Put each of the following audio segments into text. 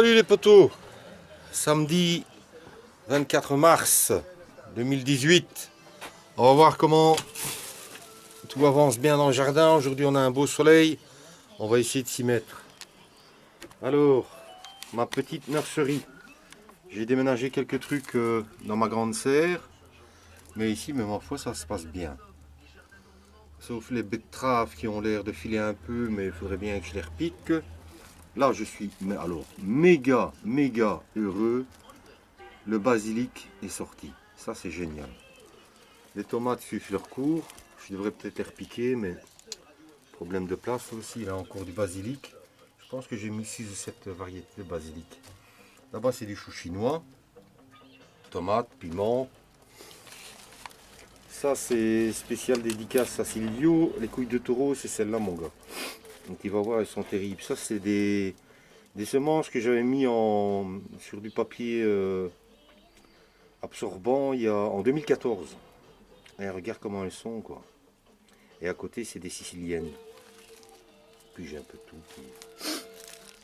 Salut les potos, samedi 24 mars 2018. On va voir comment tout avance bien dans le jardin. Aujourd'hui on a un beau soleil, on va essayer de s'y mettre. Alors, ma petite nurserie. J'ai déménagé quelques trucs dans ma grande serre, mais ici, même ma foi, ça se passe bien. Sauf les betteraves qui ont l'air de filer un peu, mais il faudrait bien que je les repique. Là, je suis alors méga heureux. Le basilic est sorti. Ça, c'est génial. Les tomates suivent leur cours. Je devrais peut-être les repiquer, mais problème de place aussi. Il y a encore du basilic. Je pense que j'ai mis 6 ou 7 variétés de basilic. Là-bas, c'est du chou chinois. Tomates, piments. Ça, c'est spécial dédicace à Silvio. Les couilles de taureau, c'est celle-là, mon gars. Donc, il va voir, elles sont terribles. Ça, c'est des semences que j'avais mis sur du papier absorbant en 2014. Et regarde comment elles sont, quoi. Et à côté, c'est des siciliennes. Puis j'ai un peu de tout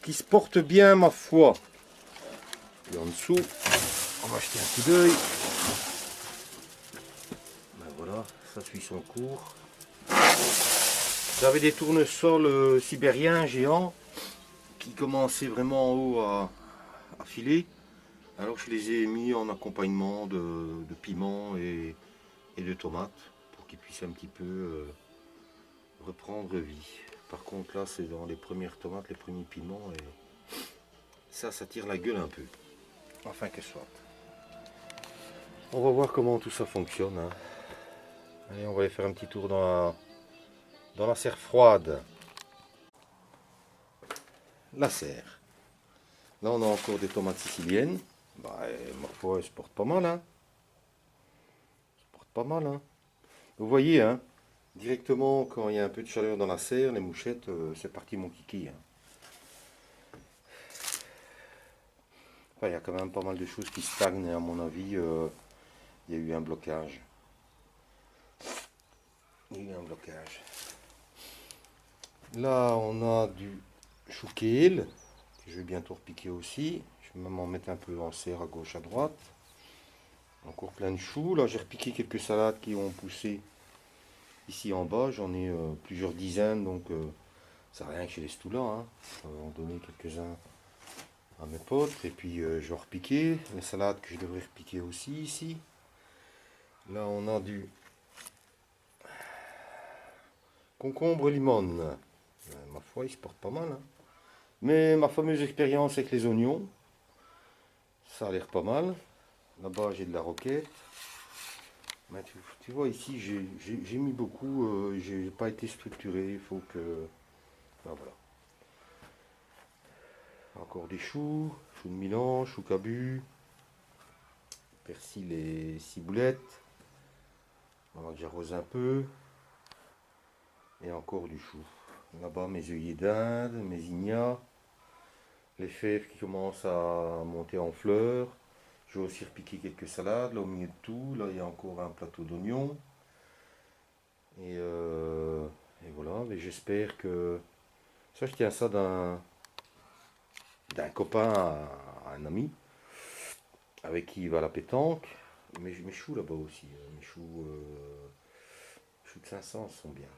qui se porte bien, ma foi. Et en dessous, on va jeter un coup d'œil. Ben voilà, ça suit son cours. J'avais des tournesols sibériens géants qui commençaient vraiment en haut à filer. Alors je les ai mis en accompagnement de piments et de tomates pour qu'ils puissent un petit peu reprendre vie. Par contre là c'est dans les premières tomates, les premiers piments et ça tire la gueule un peu. Enfin que soit. On va voir comment tout ça fonctionne. Hein. Allez, on va aller faire un petit tour dans la serre froide. La serre. Là on a encore des tomates siciliennes. Bah, ma foi, elles se portent pas mal. Hein. Elles se portent pas mal. Hein. Vous voyez, hein, directement quand il y a un peu de chaleur dans la serre, les mouchettes, c'est parti mon kiki. Hein. Enfin, il y a quand même pas mal de choses qui stagnent et à mon avis, il y a eu un blocage. Il y a eu un blocage. Là, on a du chou kale, que je vais bientôt repiquer aussi. Je vais même en mettre un peu en serre à gauche, à droite. Encore plein de choux. Là, j'ai repiqué quelques salades qui ont poussé ici en bas. J'en ai plusieurs dizaines, donc ça n'a rien que je laisse tout là. Hein. Je vais en donner quelques-uns à mes potes. Et puis, je vais repiquer les salades que je devrais repiquer aussi ici. Là, on a du concombre limone. Ma foi, il se porte pas mal. Hein. Mais ma fameuse expérience avec les oignons, ça a l'air pas mal. Là-bas, j'ai de la roquette. Mais tu vois, ici, j'ai mis beaucoup. J'ai pas été structuré. Il faut que... Ben, voilà. Encore des choux. Choux de Milan, choux cabu. Persil et ciboulettes. On va que j'arrose un peu. Et encore du chou. Là-bas, mes œillets d'Inde, mes ignas. Les fèves qui commencent à monter en fleurs. Je vais aussi repiquer quelques salades. Là, au milieu de tout, là, il y a encore un plateau d'oignons. Et voilà. Mais j'espère que... Ça, je tiens ça d'un copain à un ami. Avec qui il va à la pétanque. Mes choux là-bas aussi. Mes choux de 500 sont bien.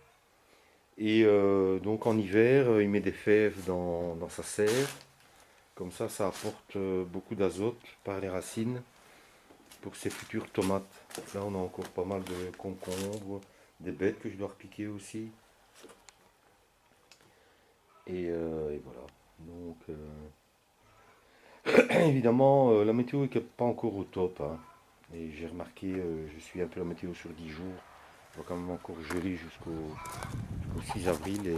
Et donc en hiver, il met des fèves dans sa serre. Comme ça apporte beaucoup d'azote par les racines pour ses futures tomates. Là, on a encore pas mal de concombres, des bêtes que je dois repiquer aussi. Et voilà. Donc, évidemment, la météo n'est pas encore au top. Hein. Et j'ai remarqué, je suis un peu la météo sur 10 jours. Il va quand même encore geler jusqu'au 6 avril.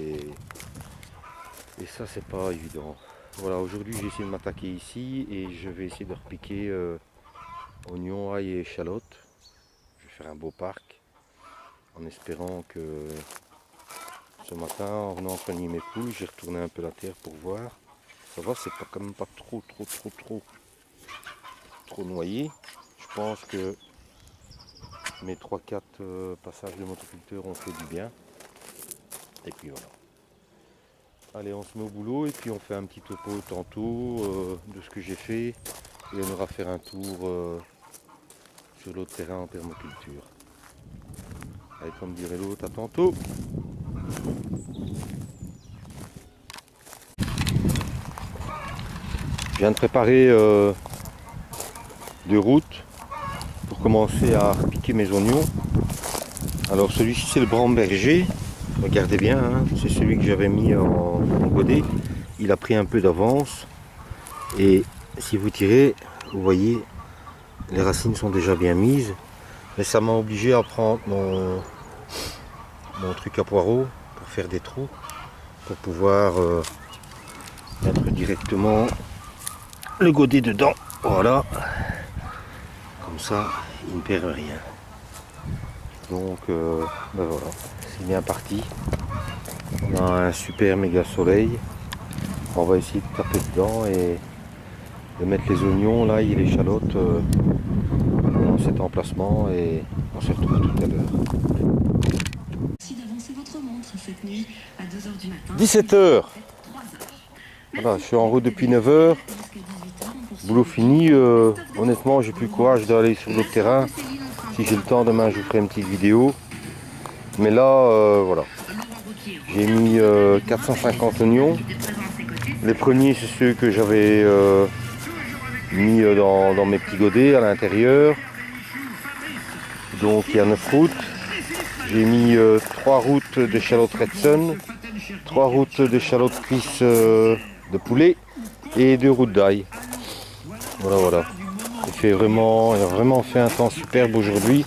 Et ça, c'est pas évident. Voilà, aujourd'hui j'ai essayé de m'attaquer ici et je vais essayer de repiquer oignons, ail et échalotes. Je vais faire un beau parc en espérant que ce matin, en venant soigner mes poules, j'ai retourné un peu la terre pour voir. Ça va, c'est pas quand même pas trop noyé. Je pense que mes 3-4 passages de motoculteur ont fait du bien. Et puis voilà. Allez, on se met au boulot et puis on fait un petit topo tantôt de ce que j'ai fait. Et on ira faire un tour sur l'autre terrain en permaculture. Allez, comme dirait l'autre, à tantôt. Je viens de préparer 2 routes pour commencer à repiquer mes oignons. Alors celui-ci c'est le Bramberger. Regardez bien, hein, c'est celui que j'avais mis en godet. Il a pris un peu d'avance. Et si vous tirez, vous voyez, les racines sont déjà bien mises. Mais ça m'a obligé à prendre mon truc à poireaux pour faire des trous. Pour pouvoir mettre directement le godet dedans. Voilà. Comme ça, il ne perd rien. Donc, ben voilà. C'est bien parti. On a un super méga soleil. On va essayer de taper dedans et de mettre les oignons, l'ail et l'échalote dans cet emplacement et on se retrouve tout à l'heure. Merci d'avancer votre montre cette nuit à 2h du matin. 17h. Voilà, je suis en route depuis 9h. Boulot fini. Honnêtement, j'ai plus le courage d'aller sur le terrain. Si j'ai le temps, demain je vous ferai une petite vidéo. Mais là, voilà. J'ai mis 450 oignons. Les premiers, c'est ceux que j'avais mis dans mes petits godets à l'intérieur. Donc il y a 9 routes. J'ai mis 3 routes d'échalotes Redson, 3 routes d'échalotes cuisses de poulet et 2 routes d'ail. Voilà, voilà. Il a vraiment fait un temps superbe aujourd'hui.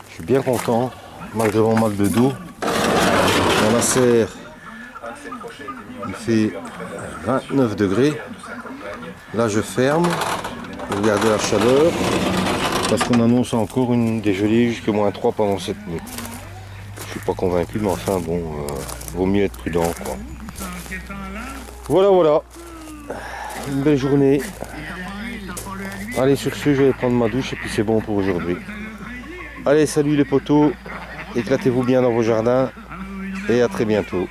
Je suis bien content, malgré mon mal de dos. Dans la serre, il fait 29 degrés. Là, je ferme pour garder la chaleur parce qu'on annonce encore une dégelée jusqu'à -3 pendant cette nuit. Je suis pas convaincu, mais enfin bon, vaut mieux être prudent, quoi. Voilà, voilà. Une belle journée. Allez, sur ce, je vais prendre ma douche et puis c'est bon pour aujourd'hui. Allez, salut les potos. Éclatez-vous bien dans vos jardins et à très bientôt.